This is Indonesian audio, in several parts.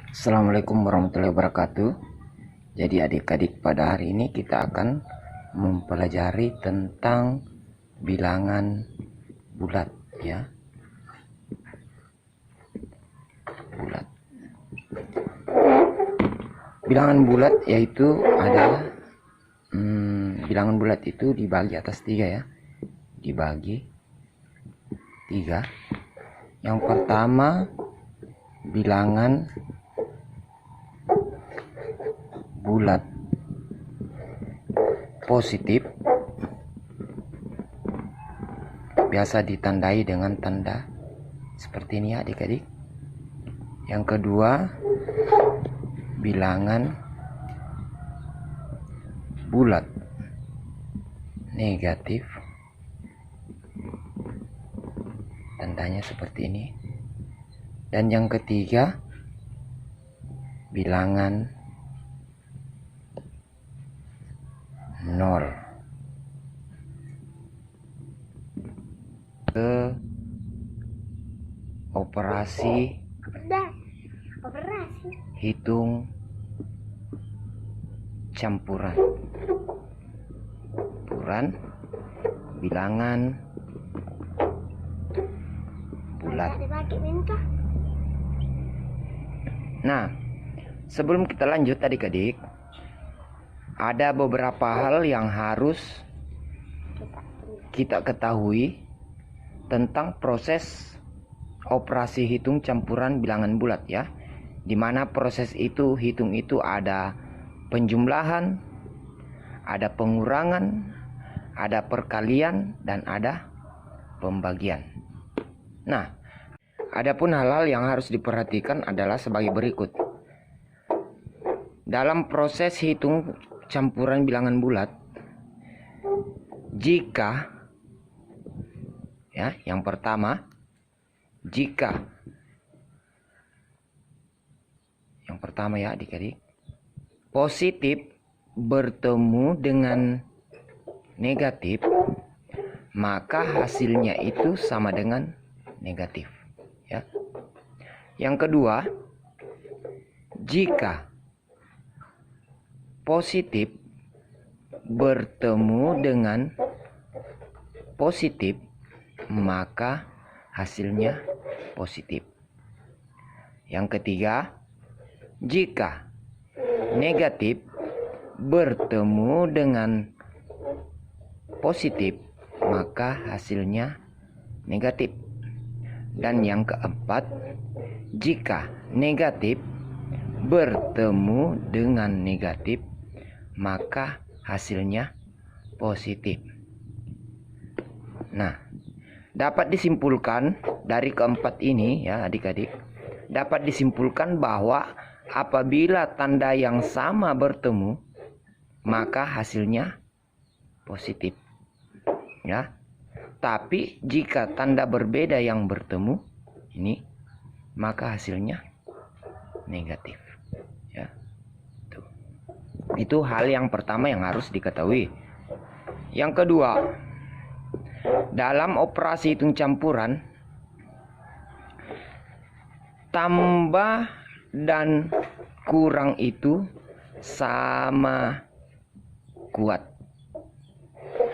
Assalamualaikum warahmatullahi wabarakatuh. Jadi adik-adik, pada hari ini kita akan mempelajari tentang bilangan bulat ya. Bulat. Bilangan bulat yaitu ada bilangan bulat itu dibagi atas 3 ya. Dibagi 3. Yang pertama bilangan bulat positif, biasa ditandai dengan tanda seperti ini ya adik-adik. Yang kedua bilangan bulat negatif, tandanya seperti ini. Dan yang ketiga bilangan 0. Ke operasi hitung campuran bilangan bulat. Nah, sebelum kita lanjut adik-adik, ada beberapa hal yang harus kita ketahui tentang proses operasi hitung campuran bilangan bulat ya. Dimana proses itu hitung itu ada penjumlahan, ada pengurangan, ada perkalian, dan ada pembagian. Nah, adapun hal-hal yang harus diperhatikan adalah sebagai berikut. Dalam proses hitung campuran bilangan bulat, jika ya, yang pertama, ya adik-adik, positif bertemu dengan negatif, maka hasilnya itu sama dengan negatif ya. Yang kedua, jika positif bertemu dengan positif, maka hasilnya positif. Yang ketiga, jika negatif bertemu dengan positif, maka hasilnya negatif. Dan yang keempat, jika negatif bertemu dengan negatif, maka hasilnya positif. Nah, dapat disimpulkan dari keempat ini ya adik-adik, dapat disimpulkan bahwa apabila tanda yang sama bertemu, maka hasilnya positif ya. Tapi jika tanda berbeda yang bertemu ini, maka hasilnya negatif ya. Itu hal yang pertama yang harus diketahui. Yang kedua, dalam operasi hitung campuran, tambah dan kurang itu sama kuat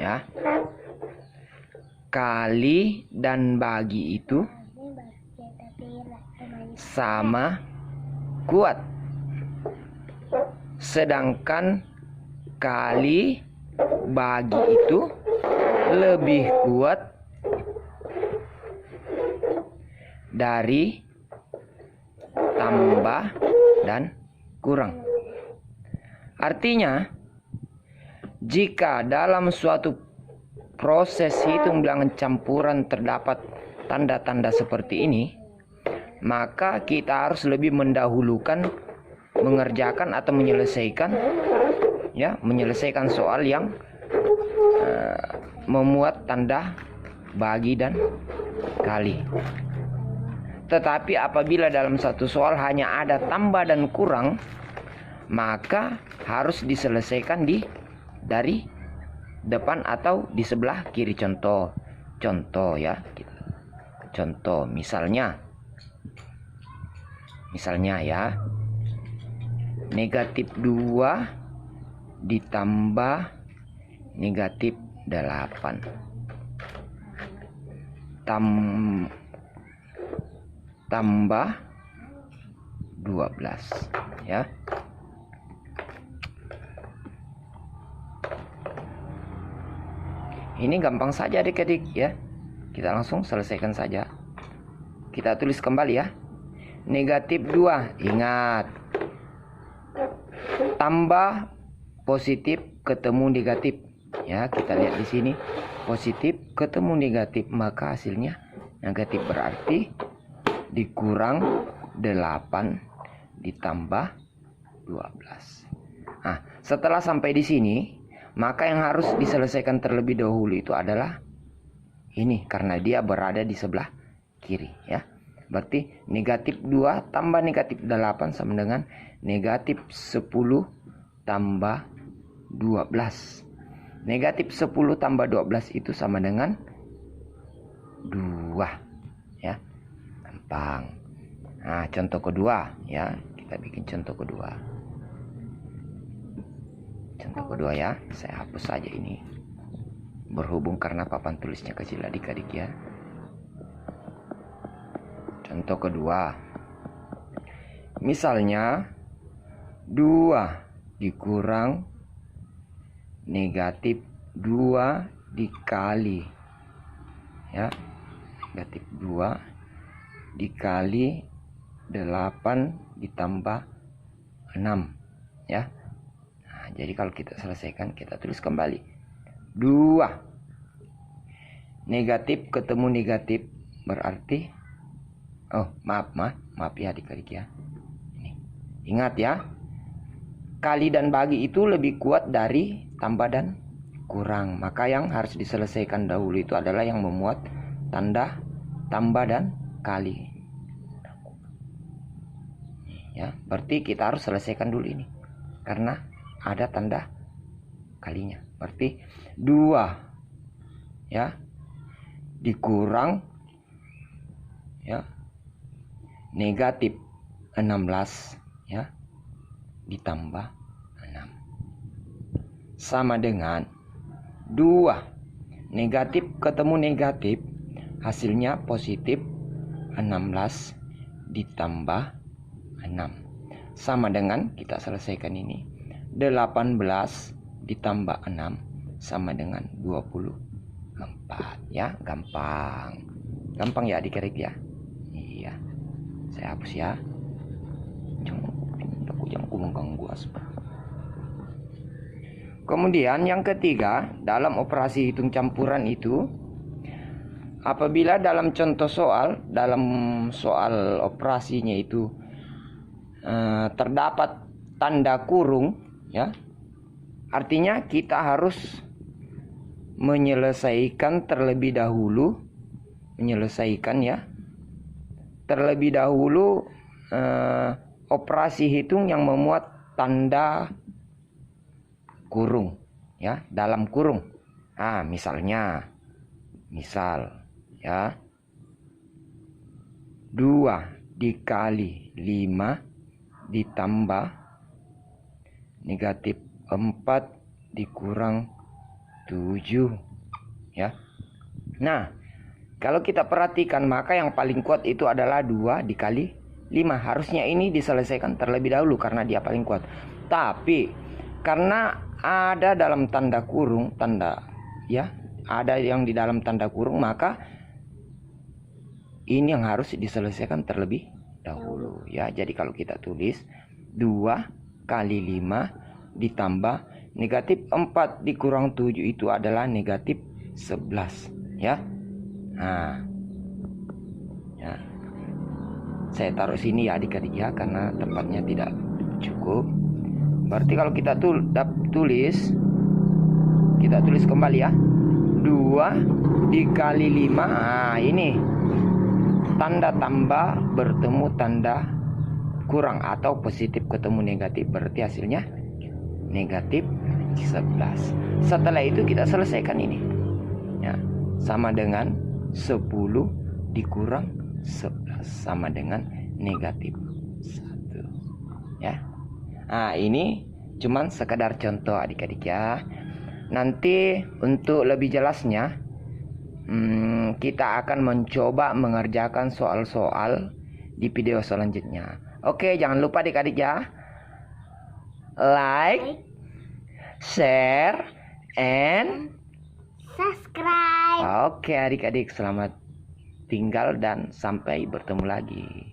ya. Kali dan bagi itu sama kuat. Sedangkan kali bagi itu lebih kuat dari tambah dan kurang. Artinya, jika dalam suatu proses hitung bilangan campuran terdapat tanda-tanda seperti ini, maka kita harus lebih mendahulukan mengerjakan atau menyelesaikan soal yang memuat tanda bagi dan kali. Tetapi apabila dalam satu soal hanya ada tambah dan kurang, maka harus diselesaikan dari depan atau di sebelah kiri. Contoh ya, contoh misalnya ya, negatif 2 ditambah negatif 8 tambah 12 ya. Ini gampang saja adik-adik ya. Kita langsung selesaikan saja. Kita tulis kembali ya. Negatif 2, ingat. Tambah positif ketemu negatif. Ya, kita lihat di sini. Positif ketemu negatif, maka hasilnya negatif, berarti dikurang 8 ditambah 12. Nah, setelah sampai di sini, maka yang harus diselesaikan terlebih dahulu itu adalah ini, karena dia berada di sebelah kiri ya. Berarti negatif 2 tambah negatif 8 sama dengan negatif 10 tambah 12. Negatif 10 tambah 12 itu sama dengan 2 ya. Gampang. Nah, contoh kedua ya. Kita bikin contoh kedua. Contoh kedua ya. Saya hapus saja ini. Berhubung karena papan tulisnya kecil adik-adik ya. Contoh kedua. Misalnya 2 dikurang negatif 2 dikali ya. Negatif 2 dikali 8 ditambah 6 ya. Nah, jadi kalau kita selesaikan, kita tulis kembali 2 negatif ketemu negatif, berarti maaf ya adik-adik ya. Ini. Ingat ya, kali dan bagi itu lebih kuat dari tambah dan kurang. Maka yang harus diselesaikan dahulu itu adalah yang memuat tanda tambah dan kali. Ya, berarti kita harus selesaikan dulu ini karena ada tanda kalinya. Berarti 2 ya dikurang ya negatif 16 ya ditambah 6 sama dengan 2 negatif ketemu negatif, hasilnya positif 16 ditambah 6 sama dengan, kita selesaikan ini, 18 ditambah 6 sama dengan 24 ya. Gampang ya adik-adik ya. Iya, saya hapus ya. Jangan mengganggu aspa. Kemudian yang ketiga, dalam operasi hitung campuran itu, apabila dalam contoh soal, dalam soal operasinya itu terdapat tanda kurung ya, artinya kita harus menyelesaikan terlebih dahulu, operasi hitung yang memuat tanda kurung ya, dalam kurung. Nah, misal ya 2 dikali 5 ditambah negatif 4 dikurang 7 ya. Nah, kalau kita perhatikan, maka yang paling kuat itu adalah 2 dikali 5. Harusnya ini diselesaikan terlebih dahulu karena dia paling kuat. Tapi karena ada dalam tanda kurung, ada yang di dalam tanda kurung, maka ini yang harus diselesaikan terlebih dahulu ya. Jadi kalau kita tulis 2 kali 5 ditambah negatif 4 dikurang 7 itu adalah negatif 11 ya. Nah ya, saya taruh sini ya adik-adik ya, karena tempatnya tidak cukup. Berarti kalau kita tulis kembali ya, 2 dikali 5. Nah, ini tanda tambah bertemu tanda kurang atau positif ketemu negatif, berarti hasilnya negatif 11. Setelah itu kita selesaikan ini ya, sama dengan 10 dikurang 11 sama dengan negatif 1 ya. Nah, ini cuman sekedar contoh adik-adik ya. Nanti untuk lebih jelasnya kita akan mencoba mengerjakan soal-soal di video selanjutnya. Oke, jangan lupa adik-adik ya, like, share, and subscribe. Oke adik-adik, selamat tinggal dan sampai bertemu lagi.